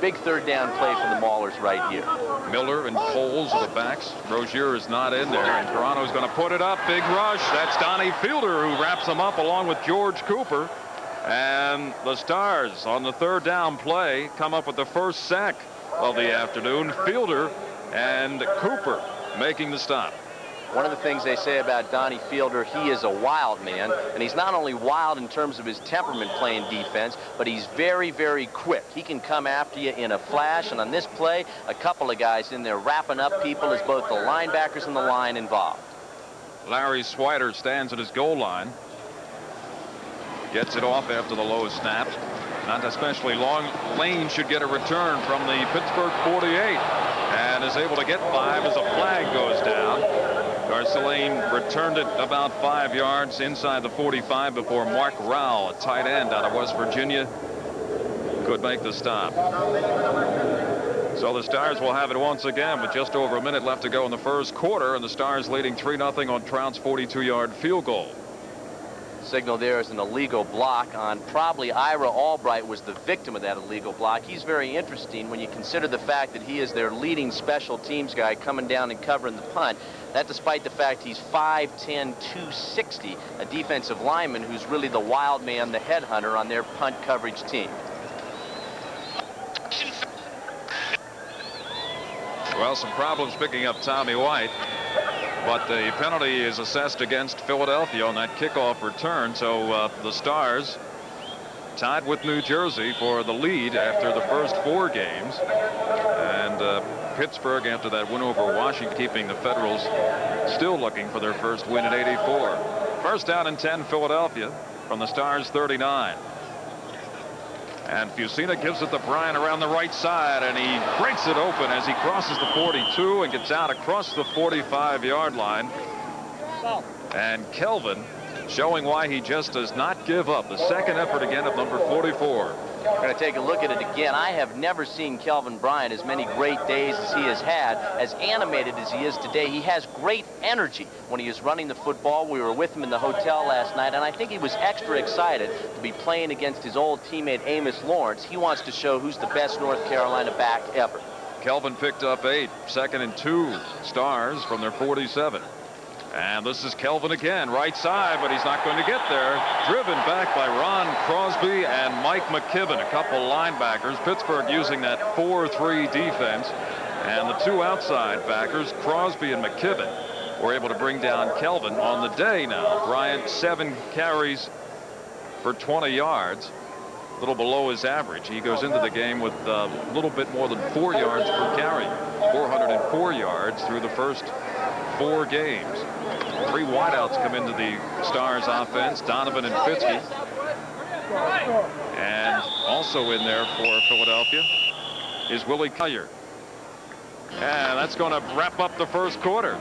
Big third down play for the Maulers right here. Miller and Coles are the backs. Rozier is not in there, and Toronto's going to put it up. Big rush. That's Donnie Fielder who wraps him up along with George Cooper. And the Stars on the third down play come up with the first sack of the afternoon. Fielder and Cooper making the stop. One of the things they say about Donnie Fielder, he is a wild man, and he's not only wild in terms of his temperament playing defense, but he's very, very quick. He can come after you in a flash, and on this play, a couple of guys in there wrapping up people as both the linebackers and the line involved. Larry Swider stands at his goal line. Gets it off after the low snap. Not especially long. Lane should get a return from the Pittsburgh 48 and is able to get 5 as a flag goes down. Garcelane returned it about 5 yards inside the 45 before Mark Rowell, a tight end out of West Virginia, could make the stop. So the Stars will have it once again with just over a minute left to go in the first quarter, and the Stars leading 3-0 on Trout's 42-yard field goal. Signal there is an illegal block on probably Ira Albright was the victim of that illegal block. He's very interesting when you consider the fact that he is their leading special teams guy coming down and covering the punt. That despite the fact he's 5'10", 260, a defensive lineman who's really the wild man, the headhunter on their punt coverage team. Well, some problems picking up Tommy White. But the penalty is assessed against Philadelphia on that kickoff return. So the Stars tied with New Jersey for the lead after the first 4 games. And Pittsburgh, after that win over Washington, keeping the Federals still looking for their first win at 84. First down and 10, Philadelphia from the Stars 39. And Fusina gives it to Bryant around the right side, and he breaks it open as he crosses the 42 and gets out across the 45-yard line. And Kelvin showing why he just does not give up. The second effort again of number 44. We're going to take a look at it again. I have never seen Kelvin Bryant as many great days as he has had, as animated as he is today. He has great energy when he is running the football. We were with him in the hotel last night, and I think he was extra excited to be playing against his old teammate Amos Lawrence. He wants to show who's the best North Carolina back ever. Kelvin picked up 8, second and 2, Stars from their 47. And this is Kelvin again, right side, but he's not going to get there. Driven back by Ron Crosby and Mike McKibben, a couple linebackers. Pittsburgh using that 4-3 defense. And the 2 outside backers, Crosby and McKibben, were able to bring down Kelvin on the day now. Bryant, 7 carries for 20 yards, a little below his average. He goes into the game with a little bit more than 4 yards per carry, 404 yards through the first 4 games. 3 wideouts come into the Stars offense, Donovan and Fitzke. And also in there for Philadelphia is Willie Collier. And that's going to wrap up the first quarter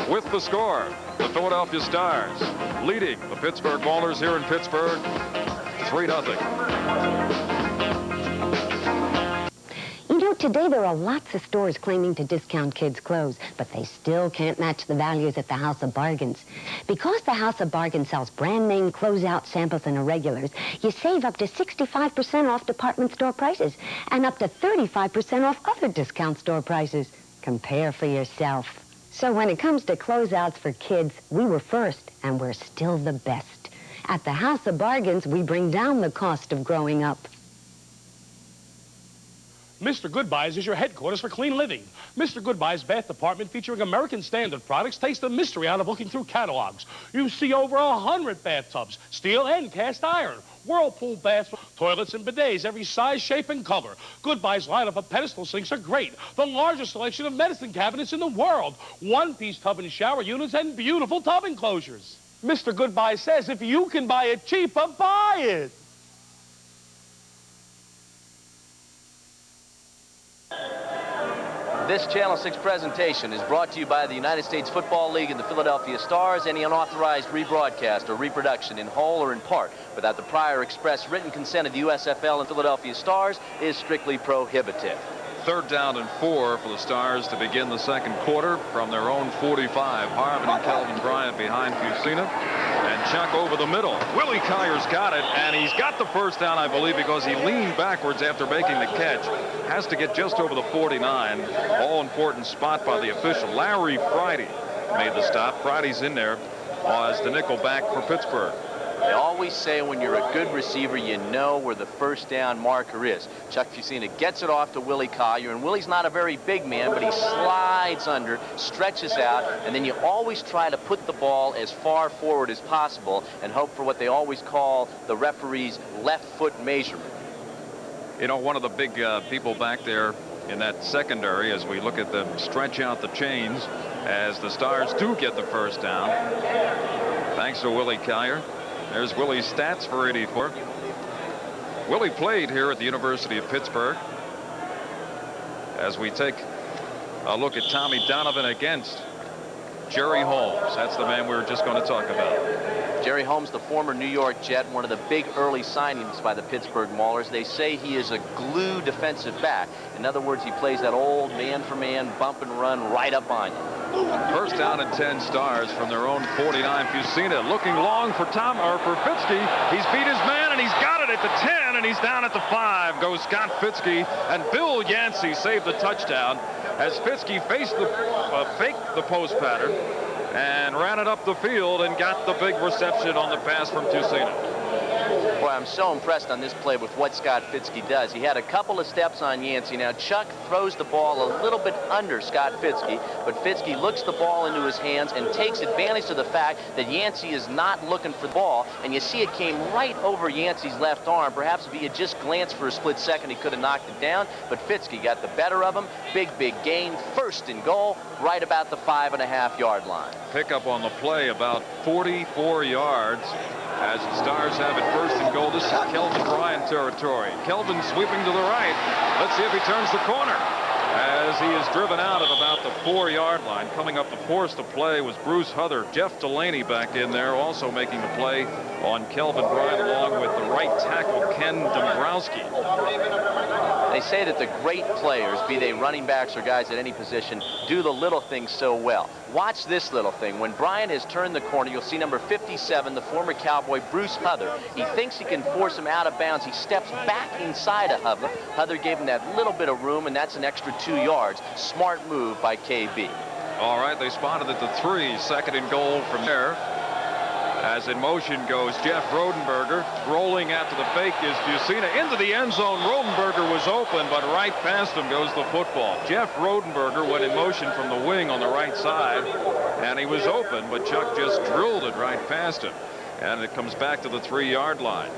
with the score. The Philadelphia Stars leading the Pittsburgh Maulers here in Pittsburgh 3-0. You know, today there are lots of stores claiming to discount kids' clothes, but they still can't match the values at the House of Bargains. Because the House of Bargains sells brand-name closeout samples and irregulars, you save up to 65% off department store prices and up to 35% off other discount store prices. Compare for yourself. So when it comes to closeouts for kids, we were first, and we're still the best. At the House of Bargains, we bring down the cost of growing up. Mr. Goodbyes is your headquarters for clean living. Mr. Goodbyes bath department featuring American Standard products takes the mystery out of looking through catalogs. You see over 100 bathtubs, steel and cast iron, whirlpool baths, toilets and bidets, every size, shape, and color. Goodbyes lineup of pedestal sinks are great. The largest selection of medicine cabinets in the world. One-piece tub and shower units and beautiful tub enclosures. Mr. Goodbyes says if you can buy it cheaper, buy it. This Channel 6 presentation is brought to you by the United States Football League and the Philadelphia Stars. Any unauthorized rebroadcast or reproduction in whole or in part without the prior express written consent of the USFL and Philadelphia Stars is strictly prohibited. Third down and 4 for the Stars to begin the second quarter from their own 45. Harvin and Kelvin Bryant behind Fusina, and Chuck over the middle. Willie Collier's got it, and he's got the first down, I believe, because he leaned backwards after making the catch. Has to get just over the 49. All-important spot by the official. Larry Friday made the stop. Friday's in there as the nickel back for Pittsburgh. They always say when you're a good receiver, you know where the first down marker is. Chuck Fusina gets it off to Willie Collier, and Willie's not a very big man, but he slides under, stretches out, and then you always try to put the ball as far forward as possible and hope for what they always call the referee's left foot measurement. You know, one of the big people back there in that secondary, as we look at them stretch out the chains, as the Stars do get the first down. Thanks to Willie Collier. There's Willie's stats for 84. Willie played here at the University of Pittsburgh. As we take a look at Tommy Donovan against Jerry Holmes. That's the man we were just going to talk about. Jerry Holmes, the former New York Jet, one of the big early signings by the Pittsburgh Maulers. They say he is a glue defensive back. In other words, he plays that old man-for-man bump and run right up on you. First down and 10 Stars from their own 49. Fusina looking long for Fitzke. He's beat his man, and he's got it at the 10, and he's down at the 5. Goes Scott Fitzke, and Bill Yancey saved the touchdown as Fitzke faked the post pattern and ran it up the field and got the big reception on the pass from Fusina. Boy, I'm so impressed on this play with what Scott Fitzke does. He had a couple of steps on Yancey. Now, Chuck throws the ball a little bit under Scott Fitzke, but Fitzke looks the ball into his hands and takes advantage of the fact that Yancey is not looking for the ball, and you see it came right over Yancey's left arm. Perhaps if he had just glanced for a split second, he could have knocked it down, but Fitzke got the better of him. Big gain, first and goal, right about the 5.5-yard line. Pickup on the play about 44 yards. As the Stars have it first and goal. This is Kelvin Bryant territory. Kelvin sweeping to the right. Let's see if he turns the corner. As he is driven out at about the 4-yard line. Coming up the force to play was Bruce Huther. Jeff Delaney back in there also making the play on Kelvin Bryant along with the right tackle Ken Dombrowski. They say that the great players, be they running backs or guys at any position, do the little things so well. Watch this little thing. When Bryant has turned the corner, you'll see number 57, the former Cowboy, Bruce Huther. He thinks he can force him out of bounds. He steps back inside of Huther. Huther gave him that little bit of room, and that's an extra 2 yards. Smart move by KB. All right, they spotted at the 3, second and goal from there. As in motion goes Jeff Rodenberger. Rolling after the fake is Fusina into the end zone. Rodenberger was open, but right past him goes the football. Jeff Rodenberger went in motion from the wing on the right side, and he was open, but Chuck just drilled it right past him. And it comes back to the 3-yard line.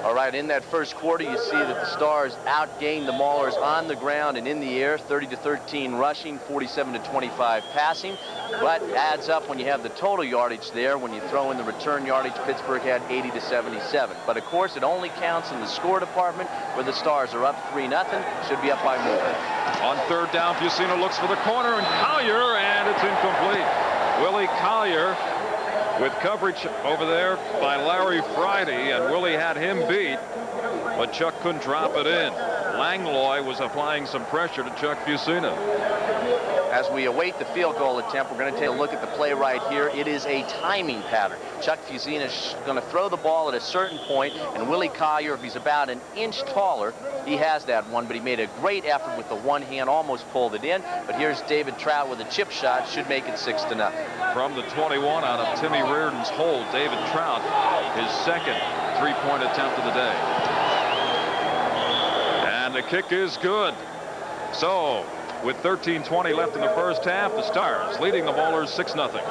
All right, in that first quarter, you see that the Stars outgained the Maulers on the ground and in the air, 30-13 rushing, 47-25 passing. But adds up when you have the total yardage there. When you throw in the return yardage, Pittsburgh had 80-77. But of course, it only counts in the score department where the Stars are up 3-0. Should be up by more. On third down, Fusina looks for the corner, and Collier, and it's incomplete. Willie Collier with coverage over there by Larry Friday, and Willie had him beat, but Chuck couldn't drop it in. Langlois was applying some pressure to Chuck Fusina. As we await the field goal attempt, we're going to take a look at the play right here. It is a timing pattern. Chuck Fusina is going to throw the ball at a certain point, and Willie Collier, if he's about an inch taller, he has that one, but he made a great effort with the one hand, almost pulled it in. But here's David Trout with a chip shot, should make it 6-0. From the 21 out of Timmy Reardon's hold, David Trout, his second three-point attempt of the day. And the kick is good. So, with 13:20 left in the first half, the Stars leading the Maulers 6-0.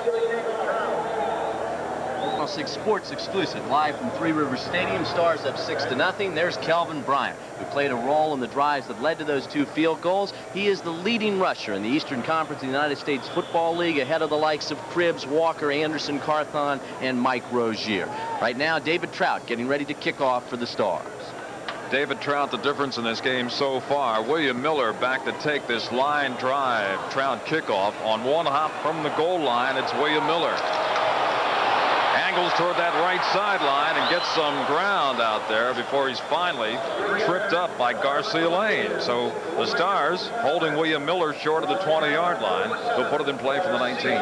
6 Sports exclusive, live from Three Rivers Stadium. Stars up 6-0. There's Kelvin Bryant, who played a role in the drives that led to those 2 field goals. He is the leading rusher in the Eastern Conference of the United States Football League, ahead of the likes of Cribbs, Walker, Anderson, Carthon, and Mike Rozier. Right now, David Trout getting ready to kick off for the Stars. David Trout, the difference in this game so far. William Miller back to take this line drive. Trout kickoff on one hop from the goal line. It's William Miller. And angles toward that right sideline and gets some ground out there before he's finally tripped up by Garcia Lane. So the Stars holding William Miller short of the 20-yard line. They'll put it in play for the 19.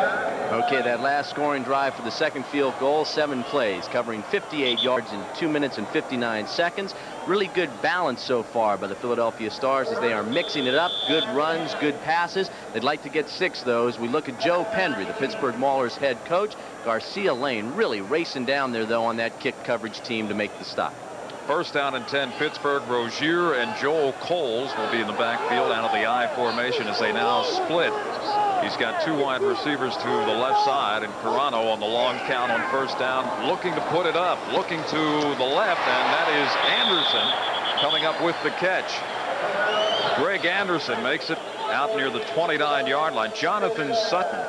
Okay, that last scoring drive for the second field goal, 7 plays, covering 58 yards in 2 minutes and 59 seconds. Really good balance so far by the Philadelphia Stars as they are mixing it up. Good runs, good passes. They'd like to get 6 of those. We look at Joe Pendry, the Pittsburgh Maulers head coach. Garcia Lane really racing down there, though, on that kick coverage team to make the stop. First down and 10, Pittsburgh. Rozier and Joel Coles will be in the backfield out of the I formation as they now split. He's got 2 wide receivers to the left side, and Carano on the long count on first down, looking to put it up, looking to the left, and that is Anderson coming up with the catch. Greg Anderson makes it out near the 29-yard line. Jonathan Sutton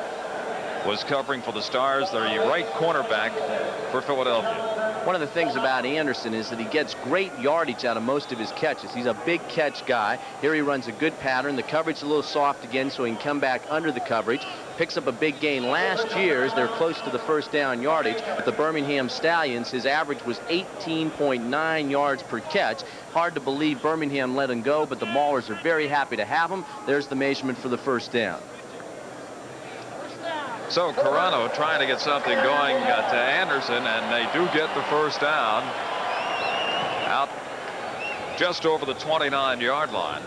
was covering for the Stars, the right cornerback for Philadelphia. One of the things about Anderson is that he gets great yardage out of most of his catches. He's a big catch guy. Here he runs a good pattern. The coverage is a little soft again, so he can come back under the coverage. Picks up a big gain last year as they're close to the first down yardage. With the Birmingham Stallions, his average was 18.9 yards per catch. Hard to believe Birmingham let him go, but the Maulers are very happy to have him. There's the measurement for the first down. So Carano trying to get something going to Anderson, and they do get the first down out just over the 29-yard line.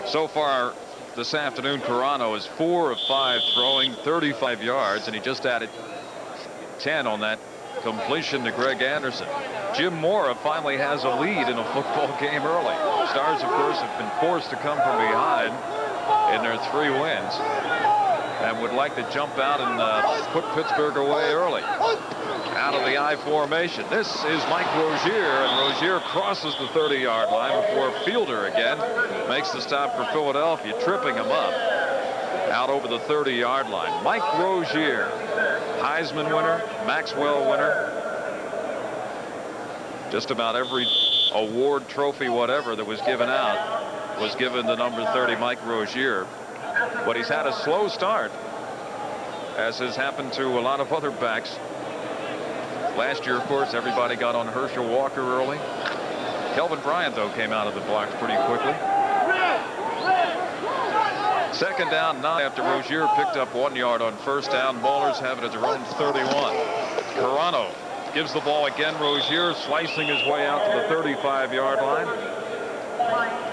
So far this afternoon, Carano is 4 of 5 throwing, 35 yards, and he just added 10 on that completion to Greg Anderson. Jim Mora finally has a lead in a football game early. Stars, of course, have been forced to come from behind in their 3 wins and would like to jump out and put Pittsburgh away early. Out of the I formation. This is Mike Rozier, and Rozier crosses the 30-yard line before Fielder again makes the stop for Philadelphia, tripping him up out over the 30-yard line. Mike Rozier, Heisman winner, Maxwell winner. Just about every award, trophy, whatever that was given out was given the number 30, Mike Rozier. But he's had a slow start, as has happened to a lot of other backs. Last year, of course, everybody got on Herschel Walker early. Kelvin Bryant, though, came out of the blocks pretty quickly. Second down, 9 after Rozier picked up 1 yard on first down. Maulers have it at their own 31. Carano gives the ball again. Rozier slicing his way out to the 35-yard line.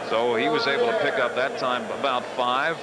So he was able to pick up that time about 5.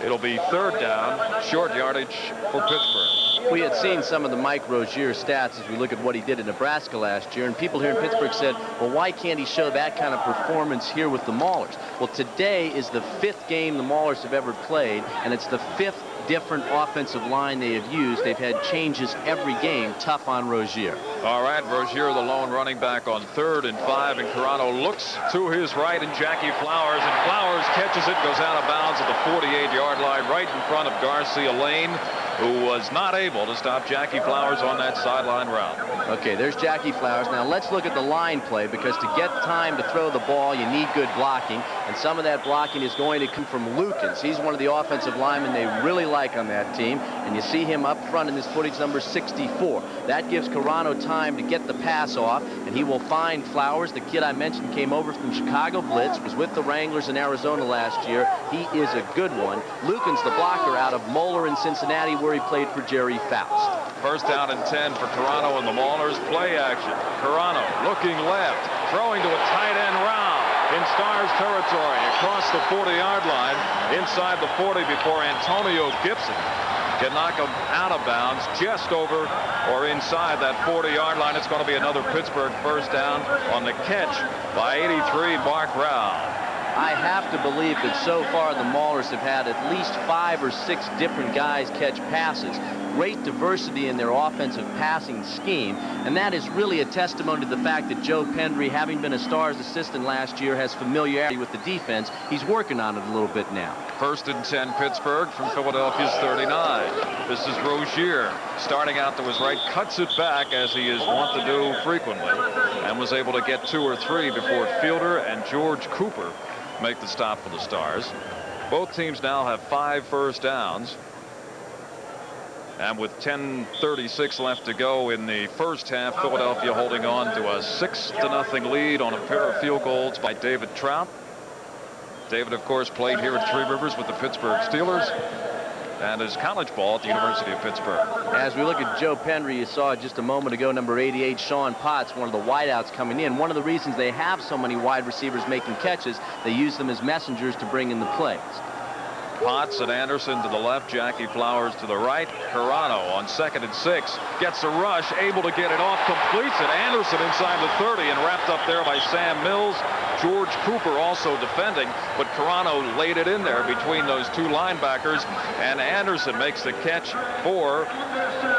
It'll be third down, short yardage for Pittsburgh. We had seen some of the Mike Rozier stats as we look at what he did in Nebraska last year, and people here in Pittsburgh said, well, why can't he show that kind of performance here with the Maulers? Well, today is the 5th game the Maulers have ever played, and it's the 5th different offensive line they have used. They've had changes every game. Tough on Rozier. All right, Rozier, the lone running back on 3rd and 5, and Carano looks to his right, and Jackie Flowers, and Flowers catches it, goes out of bounds at the 48-yard line, right in front of Garcia Lane, who was not able to stop Jackie Flowers on that sideline route. Okay, there's Jackie Flowers. Now let's look at the line play, because to get time to throw the ball, you need good blocking, and some of that blocking is going to come from Lukens. He's one of the offensive linemen they really like on that team, and you see him up front in this footage, number 64. That gives Carano time to get the pass off, and he will find Flowers. The kid I mentioned came over from Chicago Blitz, was with the Wranglers in Arizona last year. He is a good one. Lukens, the blocker, out of Moeller in Cincinnati, where he played for Jerry Faust. First down and 10 for Carano and the Maulers. Play action. Carano looking left, throwing to a tight end round in Stars territory across the 40-yard line, inside the 40 before Antonio Gibson can knock him out of bounds just over or inside that 40-yard line. It's going to be another Pittsburgh first down on the catch by 83 Mark Rao. I have to believe that so far the Maulers have had at least 5 or 6 different guys catch passes. Great diversity in their offensive passing scheme, and that is really a testimony to the fact that Joe Pendry, having been a Stars assistant last year, has familiarity with the defense. He's working on it a little bit now. First and 10 Pittsburgh from Philadelphia's 39. This is Rozier starting out to his right, cuts it back as he is wont to do frequently, and was able to get 2 or 3 before Fielder and George Cooper make the stop for the Stars. Both teams now have 5 first downs. And with 10:36 left to go in the first half, Philadelphia holding on to a 6-0 lead on a pair of field goals by David Trout. David, of course, played here at Three Rivers with the Pittsburgh Steelers and his college ball at the University of Pittsburgh. As we look at Joe Pendry, you saw just a moment ago, number 88, Sean Potts, one of the wideouts coming in. One of the reasons they have so many wide receivers making catches, they use them as messengers to bring in the plays. Potts and Anderson to the left, Jackie Flowers to the right. Carano on 2nd and 6 gets a rush, able to get it off, completes it. Anderson inside the 30 and wrapped up there by Sam Mills. George Cooper also defending, but Carano laid it in there between those two linebackers, and Anderson makes the catch for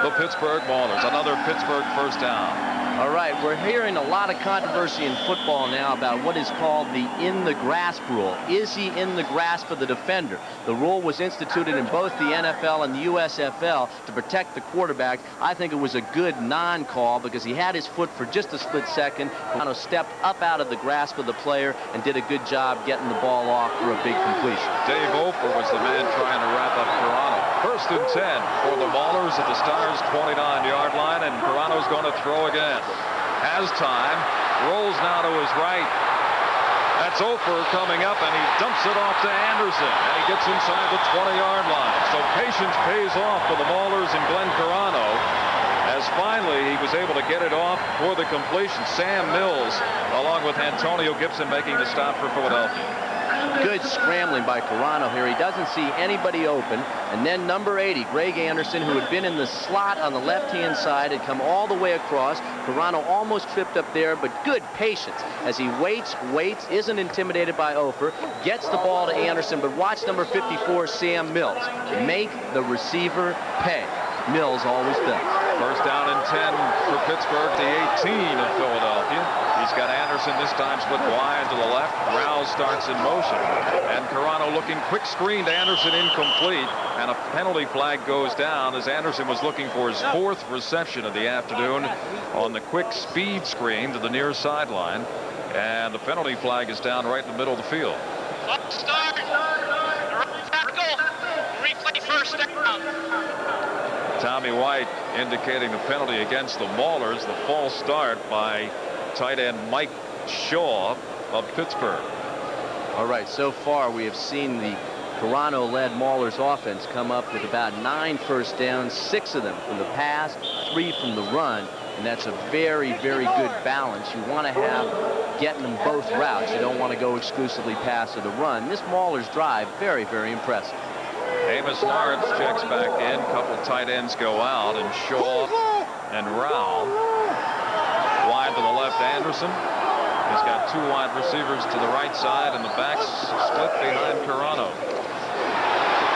the Pittsburgh Maulers. Another Pittsburgh first down. All right, we're hearing a lot of controversy in football now about what is called the in-the-grasp rule. Is he in the grasp of the defender? The rule was instituted in both the NFL and the USFL to protect the quarterback. I think it was a good non-call because he had his foot for just a split second. Carano stepped up out of the grasp of the player and did a good job getting the ball off for a big completion. Dave Ofer was the man trying to wrap up Carano. 1st and 10 for the Maulers at the Stars' 29-yard line, and Carano's going to throw again. Has time, rolls now to his right. That's Ofer coming up, and he dumps it off to Anderson, and he gets inside the 20-yard line. So patience pays off for the Maulers and Glenn Carano, as finally he was able to get it off for the completion. Sam Mills, along with Antonio Gibson, making the stop for Philadelphia. Good scrambling by Carano here. He doesn't see anybody open. And then number 80, Greg Anderson, who had been in the slot on the left-hand side, had come all the way across. Carano almost tripped up there, but good patience as he waits, isn't intimidated by Ofer, gets the ball to Anderson, but watch number 54, Sam Mills, make the receiver pay. Mills always does. First down and 10 for Pittsburgh, the 18 of Philadelphia. He's got Anderson this time split wide to the left. Rouse starts in motion. And Carano looking, quick screen to Anderson, incomplete. And a penalty flag goes down as Anderson was looking for his 4th reception of the afternoon on the quick speed screen to the near sideline. And the penalty flag is down right in the middle of the field. Start. Tackle. Replay first down. Tommy White indicating the penalty against the Maulers, the false start by tight end Mike Shaw of Pittsburgh. All right, so far we have seen the Carano-led Maulers offense come up with about 9 first downs, 6 of them from the pass, 3 from the run, and that's a very, very good balance. You want to have getting them both routes. You don't want to go exclusively pass or the run. This Maulers drive, very, very impressive. Amos Lawrence checks back in. Couple tight ends go out, and Shaw and Rao. Wide to the left, Anderson. He's got 2 wide receivers to the right side, and the backs split behind Carano.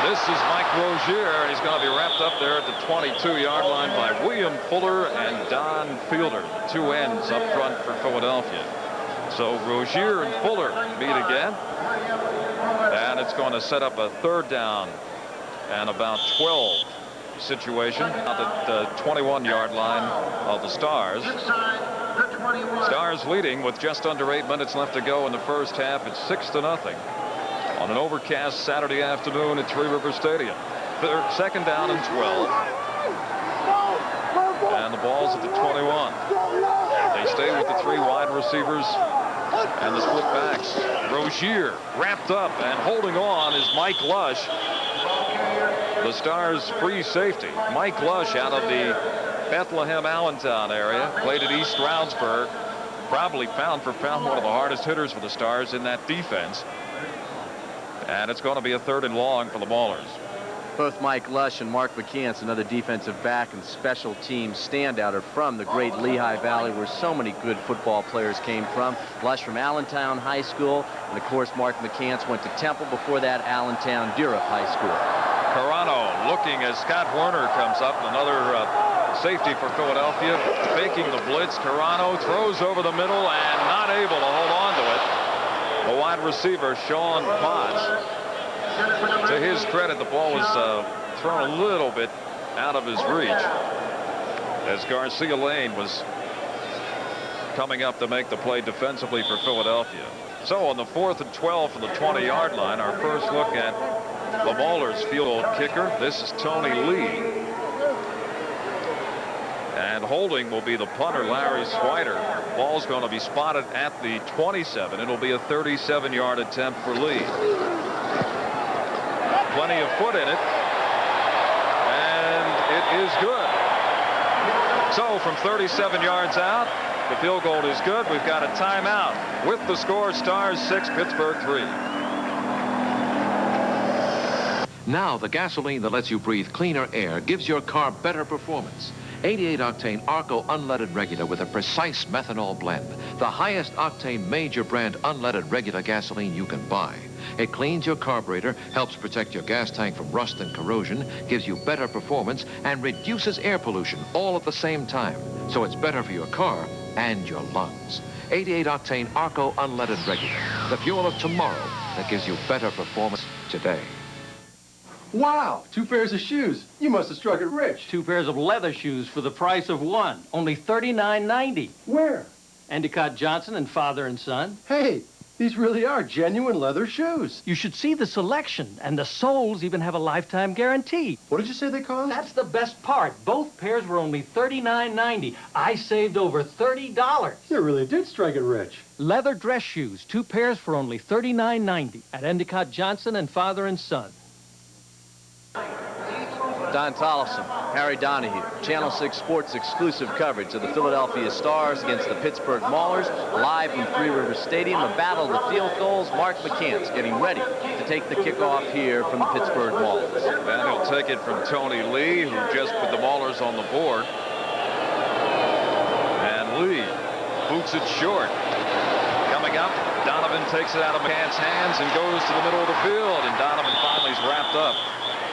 This is Mike Rozier, and he's going to be wrapped up there at the 22-yard line by William Fuller and Don Fielder. 2 ends up front for Philadelphia. So Rozier and Fuller meet again. And it's going to set up a 3rd down and about 12 situation at the 21-yard line of the Stars. Stars leading with just under 8 minutes left to go in the first half. It's 6-0 on an overcast Saturday afternoon at Three Rivers Stadium. 2nd down and 12. And the ball's at the 21. They stay with the 3 wide receivers and the split backs. Rozier wrapped up, and holding on is Mike Lush, the Stars' free safety. Mike Lush out of the Bethlehem Allentown area, played at East Stroudsburg, probably pound for pound one of the hardest hitters for the Stars in that defense. And it's going to be a 3rd and long for the Maulers. Both Mike Lush and Mark McCants, another defensive back and special teams standout, are from the great Lehigh Valley, where so many good football players came from. Lush from Allentown High School, and of course Mark McCants went to Temple, before that Allentown Dieruff High School. Carano looking as Scott Werner comes up, another safety for Philadelphia, faking the blitz. Carano throws over the middle and not able to hold on to it. The wide receiver, Sean Potts. To his credit, the ball was thrown a little bit out of his reach as Garcia Lane was coming up to make the play defensively for Philadelphia. So on the 4th and 12 from the 20-yard line, our first look at the Maulers field goal kicker. This is Tony Lee. And holding will be the punter, Larry Swider. Ball's going to be spotted at the 27. It'll be a 37-yard attempt for Lee. Plenty of foot in it. And it is good. So from 37 yards out, the field goal is good. We've got a timeout. With the score, Stars 6, Pittsburgh 3. Now the gasoline that lets you breathe cleaner air gives your car better performance. 88-octane Arco unleaded regular with a precise methanol blend. The highest octane major brand unleaded regular gasoline you can buy. It cleans your carburetor, helps protect your gas tank from rust and corrosion, gives you better performance, and reduces air pollution all at the same time. So it's better for your car and your lungs. 88-octane Arco unleaded regular. The fuel of tomorrow that gives you better performance today. Wow, 2 pairs of shoes. You must have struck it rich. 2 pairs of leather shoes for the price of 1. Only $39.90. Where? Endicott Johnson and Father and Son. Hey, these really are genuine leather shoes. You should see the selection, and the soles even have a lifetime guarantee. What did you say they cost? That's the best part. Both pairs were only $39.90. I saved over $30. You really did strike it rich. Leather dress shoes, 2 pairs for only $39.90 at Endicott Johnson and Father and Son. Don Tollefson, Harry Donahue, Channel 6 Sports exclusive coverage of the Philadelphia Stars against the Pittsburgh Maulers, live from Three Rivers Stadium, a battle of the field goals. Mark McCants getting ready to take the kickoff here from the Pittsburgh Maulers. And he'll take it from Tony Lee, who just put the Maulers on the board. And Lee boots it short. Coming up, Donovan takes it out of McCants' hands and goes to the middle of the field, and Donovan finally is wrapped up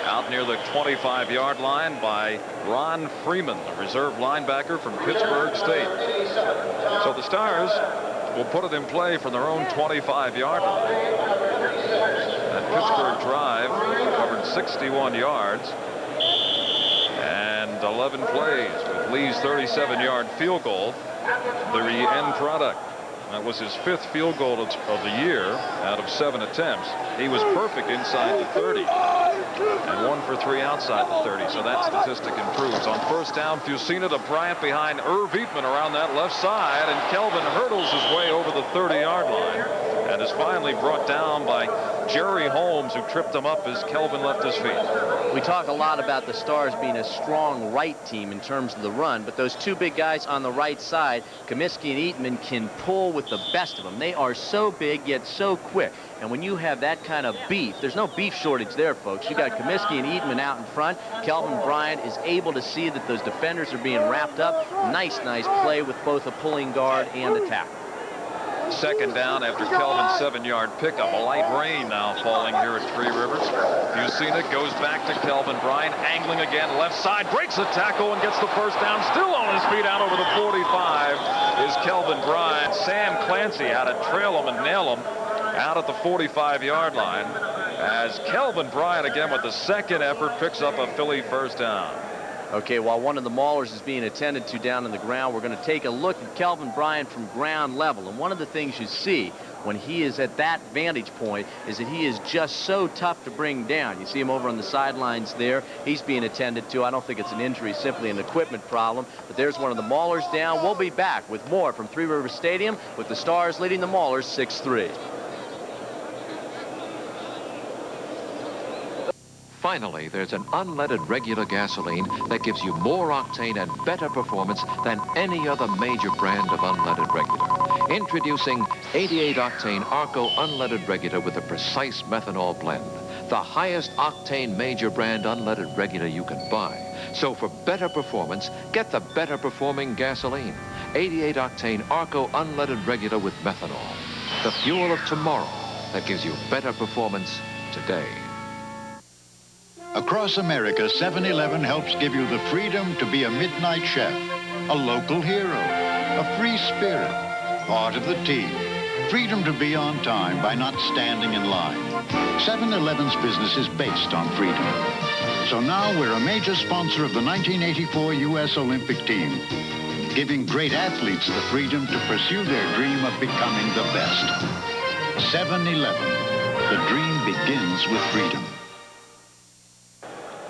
out near the 25-yard line by Ron Freeman, the reserve linebacker from Pittsburgh State. So the Stars will put it in play from their own 25-yard line. That Pittsburgh drive covered 61 yards and 11 plays, with Lee's 37-yard field goal the end product. That was his 5th field goal of the year out of 7 attempts. He was perfect inside the 30 and 1 for 3 outside the 30. So that statistic improves. On first down, Fusina to Bryant behind Irv Eatman around that left side, and Kelvin hurdles his way over the 30-yard line and is finally brought down by Jerry Holmes, who tripped him up as Kelvin left his feet. We talk a lot about the Stars being a strong right team in terms of the run, but those 2 big guys on the right side, Comiskey and Eatman, can pull with the best of them. They are so big yet so quick. And when you have that kind of beef, there's no beef shortage there, folks. You got Comiskey and Eatman out in front. Kelvin Bryant is able to see that those defenders are being wrapped up. Nice play with both a pulling guard and a tackle. Second down after Kelvin's 7-yard pickup. A light rain now falling here at Three Rivers. Fusina goes back to Kelvin Bryant, angling again left side, breaks a tackle and gets the first down. Still on his feet out over the 45 is Kelvin Bryant. Sam Clancy had to trail him and nail him out at the 45-yard line as Kelvin Bryant again with the second effort picks up a Philly first down. Okay, while one of the Maulers is being attended to down on the ground, we're going to take a look at Kelvin Bryant from ground level. And one of the things you see when he is at that vantage point is that he is just so tough to bring down. You see him over on the sidelines there. He's being attended to. I don't think it's an injury, simply an equipment problem. But there's one of the Maulers down. We'll be back with more from Three Rivers Stadium with the Stars leading the Maulers 6-3. Finally, there's an unleaded regular gasoline that gives you more octane and better performance than any other major brand of unleaded regular. Introducing 88-octane Arco unleaded regular with a precise methanol blend. The highest octane major brand unleaded regular you can buy. So for better performance, get the better performing gasoline. 88-octane Arco unleaded regular with methanol. The fuel of tomorrow that gives you better performance today. Across America, 7-Eleven helps give you the freedom to be a midnight chef, a local hero, a free spirit, part of the team. Freedom to be on time by not standing in line. 7-Eleven's business is based on freedom. So now we're a major sponsor of the 1984 U.S. Olympic team, giving great athletes the freedom to pursue their dream of becoming the best. 7-Eleven. The dream begins with freedom.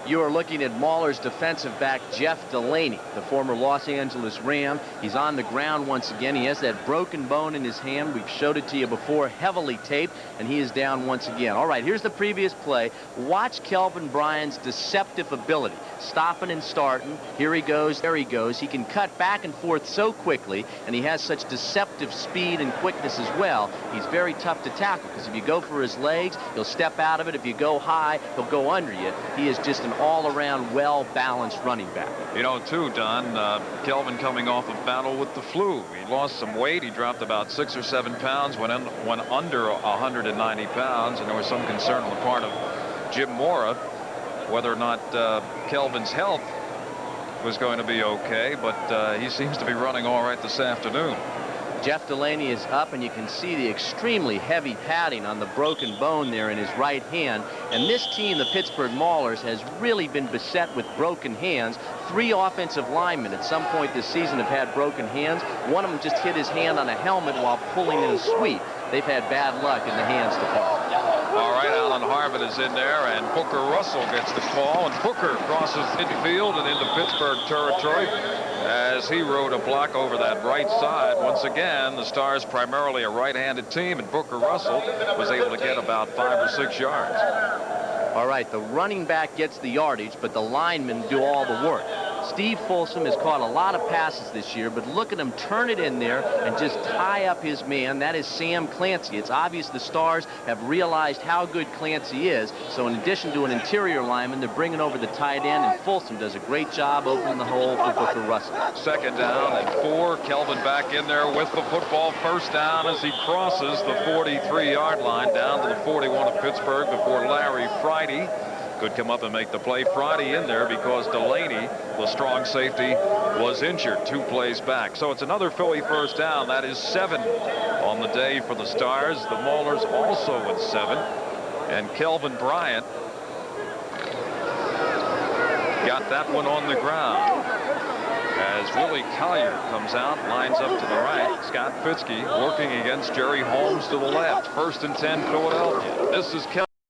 You are looking at Maulers defensive back Jeff Delaney, the former Los Angeles Ram. He's on the ground once again. He has that broken bone in his hand. We've showed it to you before, heavily taped, and he is down once again. All right, here's the previous play. Watch Kelvin Bryant's deceptive ability. Stopping and starting. Here he goes, there he goes. He can cut back and forth so quickly, and he has such deceptive speed and quickness as well. He's very tough to tackle, because if you go for his legs, he'll step out of it. If you go high, he'll go under you. He is just an all-around, well-balanced running back. You know, too, Don, Kelvin coming off a battle with the flu. He lost some weight. He dropped about 6 or 7 pounds, went under 190 pounds, and there was some concern on the part of Jim Mora whether or not Kelvin's health was going to be okay, but he seems to be running all right this afternoon. Jeff Delaney is up, and you can see the extremely heavy padding on the broken bone there in his right hand. And this team, the Pittsburgh Maulers, has really been beset with broken hands. 3 offensive linemen at some point this season have had broken hands. One of them just hit his hand on a helmet while pulling in a sweep. They've had bad luck in the hands department. All right, Alan Harvin is in there, and Booker Russell gets the call, and Booker crosses midfield and into Pittsburgh territory as he rode a block over that right side. Once again, the Stars primarily a right-handed team, and Booker Russell was able to get about 5 or 6 yards. All right, the running back gets the yardage, but the linemen do all the work. Steve Folsom has caught a lot of passes this year, but look at him turn it in there and just tie up his man. That is Sam Clancy. It's obvious the Stars have realized how good Clancy is. So in addition to an interior lineman, they're bringing over the tight end, and Folsom does a great job opening the hole for Booker Russell. 2nd down and 4. Kelvin back in there with the football. 1st down as he crosses the 43-yard line down to the 41 of Pittsburgh before Larry Friday could come up and make the play. Friday in there because Delaney, the strong safety, was injured 2 plays back. So it's another Philly 1st down. That is 7 on the day for the Stars. The Maulers also with 7. And Kelvin Bryant got that one on the ground as Willie Collier comes out, lines up to the right. Scott Fitzke working against Jerry Holmes to the left. 1st and 10 Philadelphia. This is Kelvin.